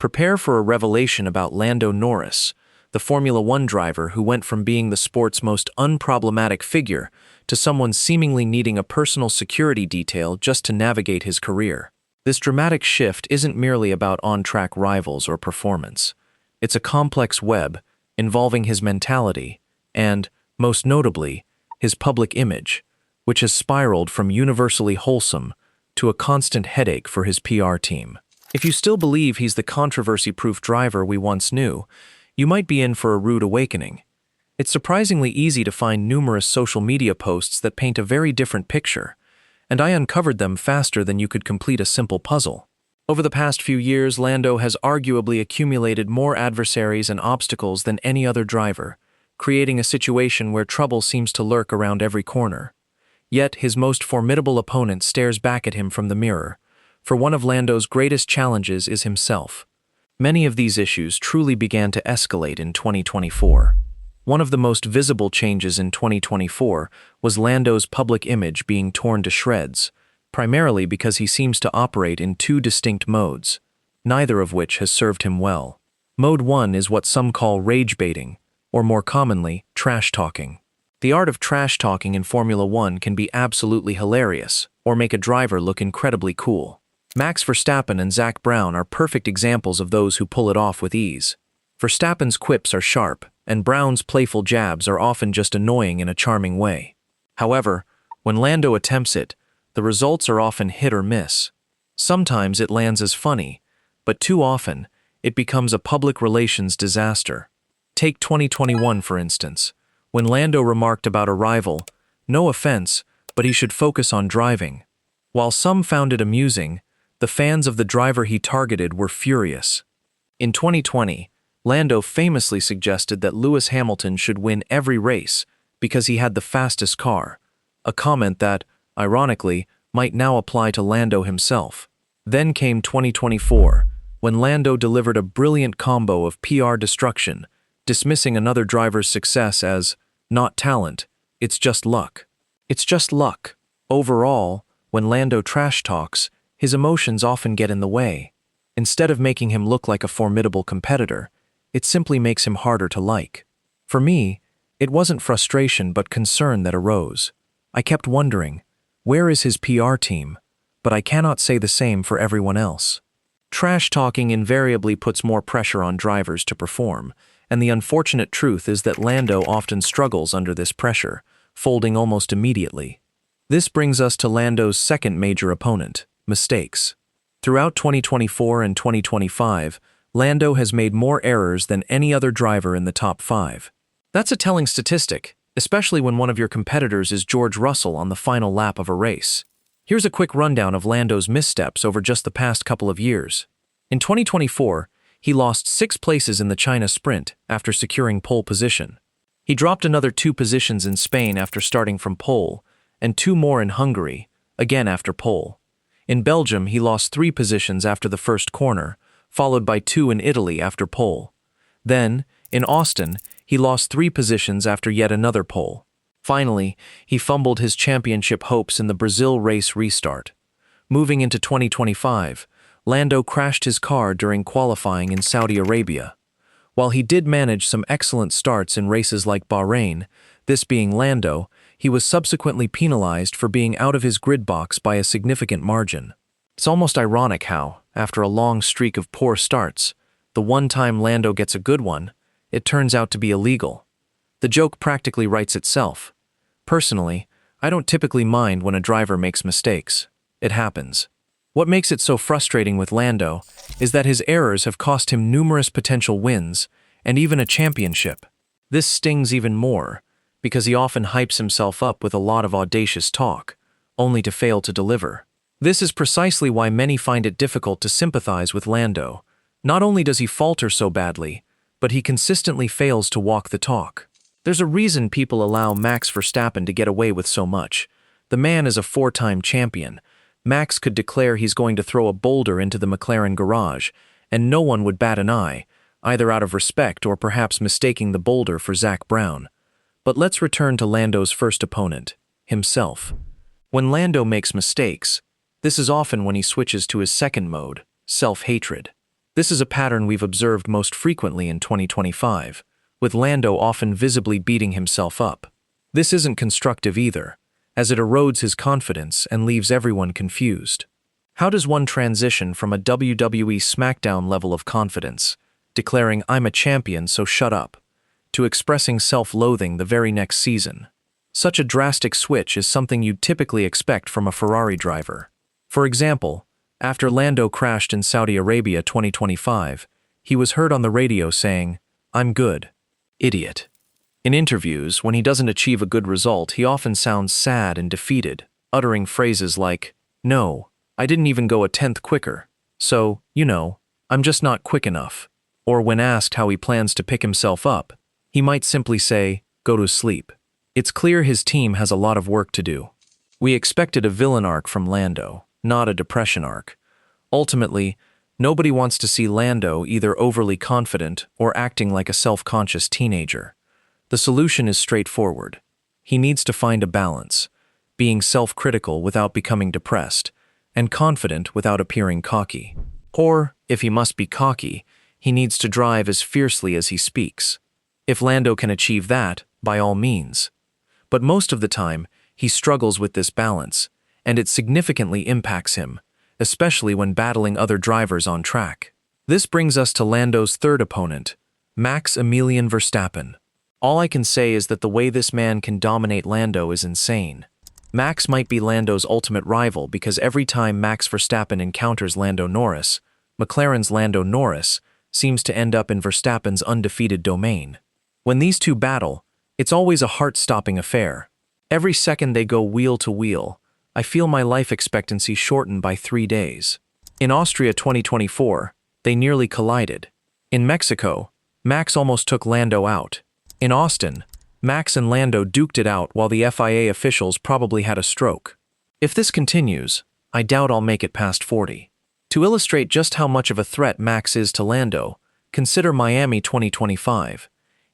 Prepare for a revelation about Lando Norris, the Formula One driver who went from being the sport's most unproblematic figure to someone seemingly needing a personal security detail just to navigate his career. This dramatic shift isn't merely about on-track rivals or performance. It's a complex web involving his mentality and, most notably, his public image, which has spiraled from universally wholesome to a constant headache for his PR team. If you still believe he's the controversy-proof driver we once knew, you might be in for a rude awakening. It's surprisingly easy to find numerous social media posts that paint a very different picture, and I uncovered them faster than you could complete a simple puzzle. Over the past few years, Lando has arguably accumulated more adversaries and obstacles than any other driver, creating a situation where trouble seems to lurk around every corner. Yet, his most formidable opponent stares back at him from the mirror, for one of Lando's greatest challenges is himself. Many of these issues truly began to escalate in 2024. One of the most visible changes in 2024 was Lando's public image being torn to shreds, primarily because he seems to operate in two distinct modes, neither of which has served him well. Mode 1 is what some call rage baiting, or more commonly, trash talking. The art of trash talking in Formula One can be absolutely hilarious, or make a driver look incredibly cool. Max Verstappen and Zak Brown are perfect examples of those who pull it off with ease. Verstappen's quips are sharp, and Brown's playful jabs are often just annoying in a charming way. However, when Lando attempts it, the results are often hit or miss. Sometimes it lands as funny, but too often, it becomes a public relations disaster. Take 2021, for instance, when Lando remarked about a rival, "No offense, but he should focus on driving." While some found it amusing, the fans of the driver he targeted were furious. In 2020, Lando famously suggested that Lewis Hamilton should win every race because he had the fastest car, a comment that, ironically, might now apply to Lando himself. Then came 2024, when Lando delivered a brilliant combo of PR destruction, dismissing another driver's success as, "not talent, it's just luck." It's just luck. Overall, when Lando trash talks, his emotions often get in the way. Instead of making him look like a formidable competitor, it simply makes him harder to like. For me, it wasn't frustration but concern that arose. I kept wondering, where is his PR team? But I cannot say the same for everyone else. Trash talking invariably puts more pressure on drivers to perform, and the unfortunate truth is that Lando often struggles under this pressure, folding almost immediately. This brings us to Lando's second major opponent, mistakes. Throughout 2024 and 2025, Lando has made more errors than any other driver in the top 5. That's a telling statistic, especially when one of your competitors is George Russell on the final lap of a race. Here's a quick rundown of Lando's missteps over just the past couple of years. In 2024, he lost 6 places in the China sprint after securing pole position. He dropped another 2 positions in Spain after starting from pole, and 2 more in Hungary, again after pole. In Belgium, he lost 3 positions after the first corner, followed by 2 in Italy after pole. Then, in Austin, he lost 3 positions after yet another pole. Finally, he fumbled his championship hopes in the Brazil race restart. Moving into 2025, Lando crashed his car during qualifying in Saudi Arabia. While he did manage some excellent starts in races like Bahrain, this being Lando, he was subsequently penalized for being out of his grid box by a significant margin. It's almost ironic how, after a long streak of poor starts, the one time Lando gets a good one, it turns out to be illegal. The joke practically writes itself. Personally, I don't typically mind when a driver makes mistakes. It happens. What makes it so frustrating with Lando is that his errors have cost him numerous potential wins and even a championship. This stings even more because he often hypes himself up with a lot of audacious talk, only to fail to deliver. This is precisely why many find it difficult to sympathize with Lando. Not only does he falter so badly, but he consistently fails to walk the talk. There's a reason people allow Max Verstappen to get away with so much. The man is a 4-time champion. Max could declare he's going to throw a boulder into the McLaren garage, and no one would bat an eye, either out of respect or perhaps mistaking the boulder for Zak Brown. But let's return to Lando's first opponent, himself. When Lando makes mistakes, this is often when he switches to his second mode, self-hatred. This is a pattern we've observed most frequently in 2025, with Lando often visibly beating himself up. This isn't constructive either, as it erodes his confidence and leaves everyone confused. How does one transition from a WWE SmackDown level of confidence, declaring "I'm a champion, so shut up," to expressing self-loathing the very next season? Such a drastic switch is something you'd typically expect from a Ferrari driver. For example, after Lando crashed in Saudi Arabia 2025, he was heard on the radio saying, "I'm good. Idiot." In interviews, when he doesn't achieve a good result, he often sounds sad and defeated, uttering phrases like, "No, I didn't even go a tenth quicker, so, I'm just not quick enough." Or when asked how he plans to pick himself up, he might simply say, "Go to sleep." It's clear his team has a lot of work to do. We expected a villain arc from Lando, not a depression arc. Ultimately, nobody wants to see Lando either overly confident or acting like a self-conscious teenager. The solution is straightforward. He needs to find a balance, being self-critical without becoming depressed, and confident without appearing cocky. Or, if he must be cocky, he needs to drive as fiercely as he speaks. If Lando can achieve that, by all means. But most of the time, he struggles with this balance, and it significantly impacts him, especially when battling other drivers on track. This brings us to Lando's third opponent, Max Verstappen. All I can say is that the way this man can dominate Lando is insane. Max might be Lando's ultimate rival because every time Max Verstappen encounters Lando Norris, McLaren's Lando Norris seems to end up in Verstappen's undefeated domain. When these two battle, it's always a heart-stopping affair. Every second they go wheel to wheel, I feel my life expectancy shorten by 3 days. In Austria 2024, they nearly collided. In Mexico, Max almost took Lando out. In Austin, Max and Lando duked it out while the FIA officials probably had a stroke. If this continues, I doubt I'll make it past 40. To illustrate just how much of a threat Max is to Lando, consider Miami 2025.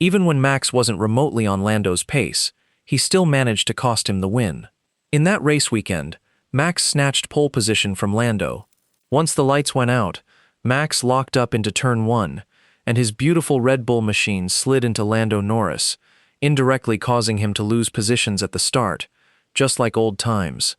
Even when Max wasn't remotely on Lando's pace, he still managed to cost him the win. In that race weekend, Max snatched pole position from Lando. Once the lights went out, Max locked up into turn 1, and his beautiful Red Bull machine slid into Lando Norris, indirectly causing him to lose positions at the start, just like old times.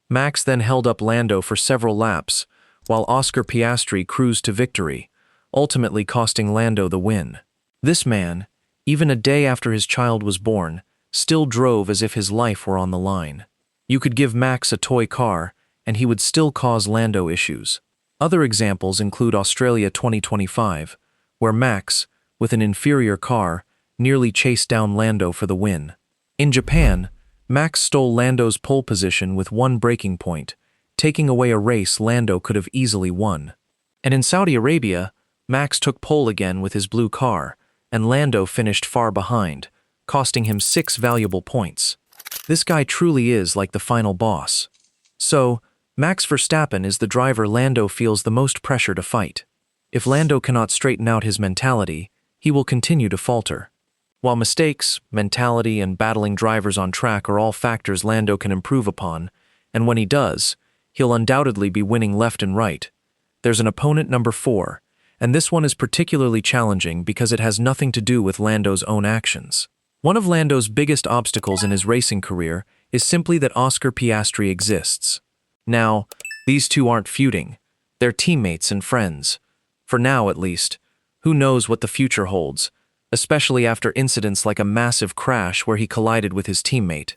Max then held up Lando for several laps, while Oscar Piastri cruised to victory, ultimately costing Lando the win. This man, even a day after his child was born, still drove as if his life were on the line. You could give Max a toy car, and he would still cause Lando issues. Other examples include Australia 2025, where Max, with an inferior car, nearly chased down Lando for the win. In Japan, Max stole Lando's pole position with one braking point, taking away a race Lando could have easily won. And in Saudi Arabia, Max took pole again with his blue car, and Lando finished far behind, costing him 6 valuable points. This guy truly is like the final boss. So, Max Verstappen is the driver Lando feels the most pressure to fight. If Lando cannot straighten out his mentality, he will continue to falter. While mistakes, mentality, and battling drivers on track are all factors Lando can improve upon, and when he does, he'll undoubtedly be winning left and right, there's an opponent number 4, and this one is particularly challenging because it has nothing to do with Lando's own actions. One of Lando's biggest obstacles in his racing career is simply that Oscar Piastri exists. Now, these two aren't feuding, they're teammates and friends. For now, at least. Who knows what the future holds, especially after incidents like a massive crash where he collided with his teammate.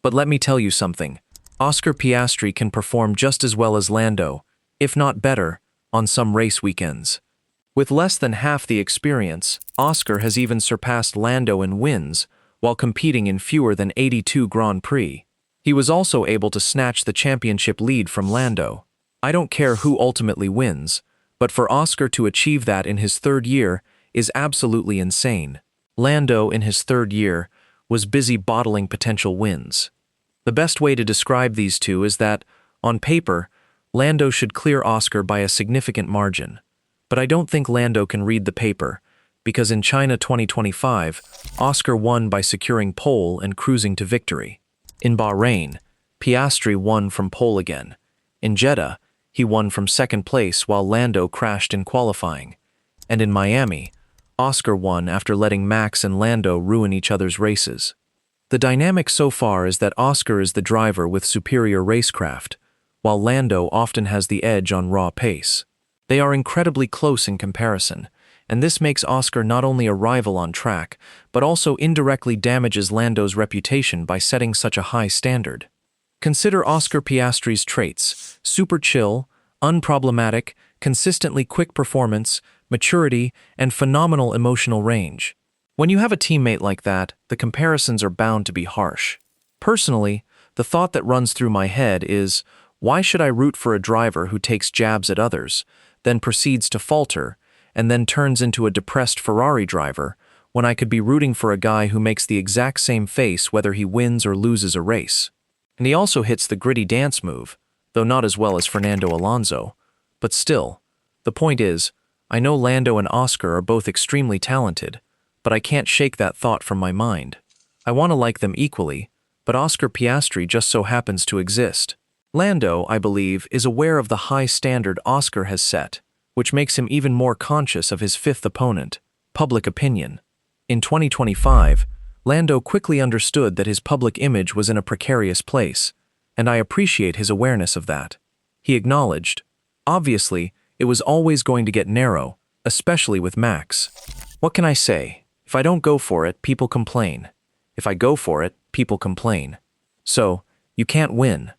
But let me tell you something. Oscar Piastri can perform just as well as Lando, if not better, on some race weekends. With less than half the experience, Oscar has even surpassed Lando in wins while competing in fewer than 82 Grand Prix. He was also able to snatch the championship lead from Lando. I don't care who ultimately wins, but for Oscar to achieve that in his 3rd year is absolutely insane. Lando, in his 3rd year, was busy bottling potential wins. The best way to describe these two is that, on paper, Lando should clear Oscar by a significant margin. But I don't think Lando can read the paper, because in China 2025, Oscar won by securing pole and cruising to victory. In Bahrain, Piastri won from pole again. In Jeddah, He won from second place while Lando crashed in qualifying. And in Miami, Oscar won after letting Max and Lando ruin each other's races. The dynamic so far is that Oscar is the driver with superior racecraft, while Lando often has the edge on raw pace. They are incredibly close in comparison, and this makes Oscar not only a rival on track, but also indirectly damages Lando's reputation by setting such a high standard. Consider Oscar Piastri's traits: super chill, unproblematic, consistently quick performance, maturity, and phenomenal emotional range. When you have a teammate like that, the comparisons are bound to be harsh. Personally, the thought that runs through my head is, why should I root for a driver who takes jabs at others, then proceeds to falter, and then turns into a depressed Ferrari driver, when I could be rooting for a guy who makes the exact same face whether he wins or loses a race? And he also hits the gritty dance move, though not as well as Fernando Alonso. But still, the point is, I know Lando and Oscar are both extremely talented, but I can't shake that thought from my mind. I want to like them equally, but Oscar Piastri just so happens to exist. Lando, I believe, is aware of the high standard Oscar has set, which makes him even more conscious of his fifth opponent, public opinion. In 2025, Lando quickly understood that his public image was in a precarious place, and I appreciate his awareness of that. He acknowledged, obviously, it was always going to get narrow, especially with Max. What can I say? If I don't go for it, people complain. If I go for it, people complain. So, you can't win.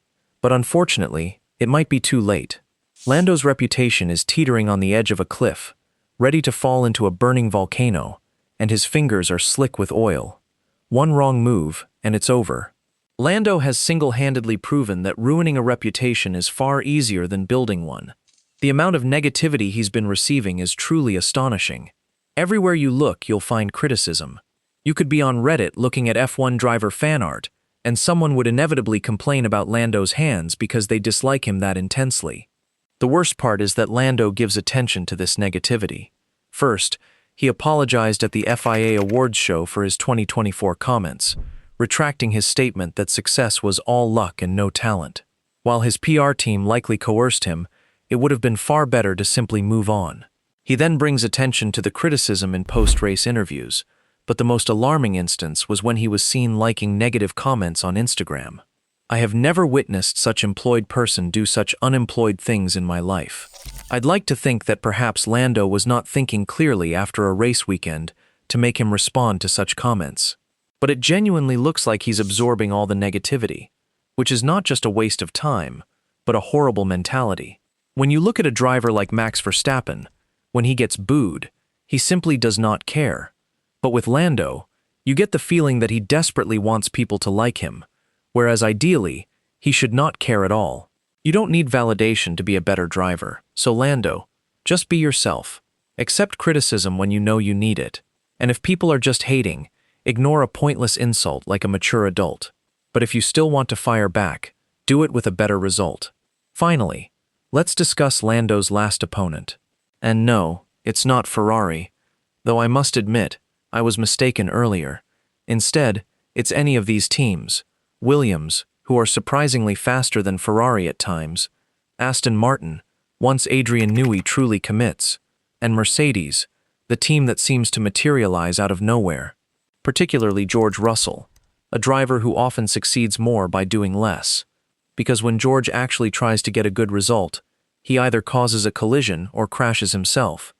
But unfortunately, it might be too late. Lando's reputation is teetering on the edge of a cliff, ready to fall into a burning volcano, and his fingers are slick with oil. One wrong move, and it's over. Lando has single-handedly proven that ruining a reputation is far easier than building one. The amount of negativity he's been receiving is truly astonishing. Everywhere you look, you'll find criticism. You could be on Reddit looking at F1 driver fan art, and someone would inevitably complain about Lando's hands because they dislike him that intensely. The worst part is that Lando gives attention to this negativity. First, he apologized at the FIA awards show for his 2024 comments, retracting his statement that success was all luck and no talent. While his PR team likely coerced him, it would have been far better to simply move on. He then brings attention to the criticism in post-race interviews, but the most alarming instance was when he was seen liking negative comments on Instagram. I have never witnessed such employed person do such unemployed things in my life. I'd like to think that perhaps Lando was not thinking clearly after a race weekend to make him respond to such comments. But it genuinely looks like he's absorbing all the negativity, which is not just a waste of time, but a horrible mentality. When you look at a driver like Max Verstappen, when he gets booed, he simply does not care. But with Lando, you get the feeling that he desperately wants people to like him, whereas ideally, he should not care at all. You don't need validation to be a better driver, so Lando, just be yourself. Accept criticism when you know you need it. And if people are just hating, ignore a pointless insult like a mature adult. But if you still want to fire back, do it with a better result. Finally, let's discuss Lando's last opponent. And no, it's not Ferrari, though I must admit, I was mistaken earlier. Instead, it's any of these teams. Williams, who are surprisingly faster than Ferrari at times, Aston Martin, once Adrian Newey truly commits, and Mercedes, the team that seems to materialize out of nowhere. Particularly George Russell, a driver who often succeeds more by doing less. Because when George actually tries to get a good result, he either causes a collision or crashes himself.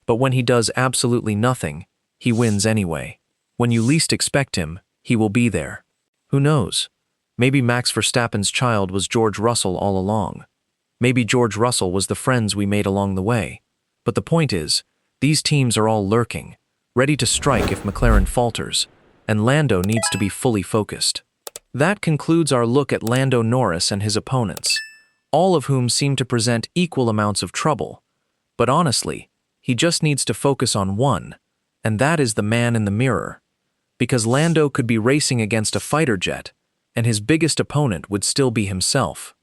But when he does absolutely nothing, he wins anyway. When you least expect him, he will be there. Who knows? Maybe Max Verstappen's child was George Russell all along. Maybe George Russell was the friends we made along the way. But the point is, these teams are all lurking, ready to strike if McLaren falters, and Lando needs to be fully focused. That concludes our look at Lando Norris and his opponents, all of whom seem to present equal amounts of trouble. But honestly, he just needs to focus on one, and that is the man in the mirror. Because Lando could be racing against a fighter jet, and his biggest opponent would still be himself.